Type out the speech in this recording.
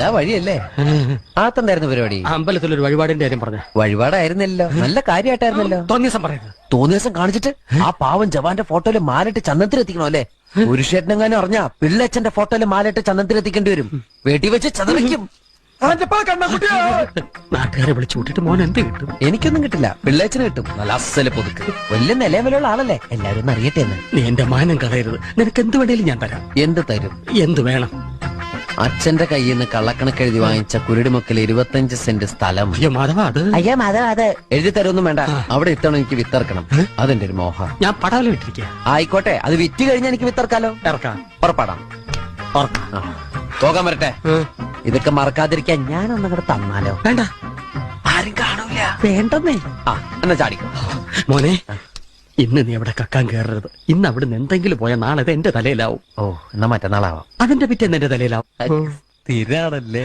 ഇതാ വഴിയല്ലേ? ആത്തെന്തായിരുന്നു പരിപാടി? അമ്പലത്തിലൊരു വഴിപാടിന്റെ കാര്യം പറഞ്ഞ. വഴിപാടായിരുന്നല്ലോ, നല്ല കാര്യമായിട്ടായിരുന്നല്ലോ. തോന്നിയസം പറയുന്നത്. തോന്നിയ ദിവസം കാണിച്ചിട്ട് ആ പാവം ജവാന്റെ ഫോട്ടോയില് മാലിട്ട് ചന്ദനത്തിൽ എത്തിക്കണോ അല്ലേ? പുരുഷേട്ടനെങ്ങാനും അറിഞ്ഞാ പിള്ളേച്ചന്റെ ഫോട്ടോയില് മാലിട്ട് ചന്ദനത്തിൽ എത്തിക്കേണ്ടി വരും. വീട്ടിൽ വെച്ച് ചതറിക്കും. നാട്ടുകാരെ വിളിച്ചു കൂട്ടിട്ട് മോൻ എന്ത് കിട്ടും? എനിക്കൊന്നും കിട്ടില്ല, പിള്ളേച്ചന് കിട്ടും. നല്ല അസല് പുതുക്ക്. വലിയ നിലവിലുള്ള ആളല്ലേ, എല്ലാരും ഒന്ന് അറിയട്ടെ എന്ന്. നീ എന്റെ മാനം കളയരുത്. നിനക്ക് എന്ത് വേണേലും ഞാൻ തരാം. എന്ത് തരും? എന്ത് വേണം? അച്ഛന്റെ കയ്യിൽ നിന്ന് കള്ളക്കണക്ക് എഴുതി വാങ്ങിച്ച കുരുടിമുക്കിൽ 25 സെന്റ് സ്ഥലം. അയ്യോ മാധവ, അത് അയ്യോ മാധവ, അത് എഴുതി തരൊന്നും വേണ്ട. അവിടെ ഇത്തവണ എനിക്ക് വിത്തറക്കണം. അതെന്റെ ഒരു മോഹ. ഞാൻ പടവല വിട്ടിരിക്കുക. ആയിക്കോട്ടെ, അത് വിറ്റ് കഴിഞ്ഞാൽ എനിക്ക് വിത്തറക്കാലോ. ഇറക്കാം. പുറപ്പെടാം. പോകാൻ വരട്ടെ. ഇതൊക്കെ മറക്കാതിരിക്കാൻ ഞാനൊന്നും കൂടെ തന്നാലോ? വേണ്ട, ആരും കാണൂല. വേണ്ടെന്നേ. എന്നാ ചാടിക്കോ മോനെ. ഇന്ന് നീ അവിടെ കക്കാൻ കയറരുത്. ഇന്ന് അവിടുന്ന് എന്തെങ്കിലും പോയാൽ നാളെ അത് എന്റെ തലയിലാവും. എന്നാ മറ്റന്നാളാവാം. അതിന്റെ പിറ്റേന്ന് എന്റെ തലയിലാവും. സ്ഥിരാണല്ലേ?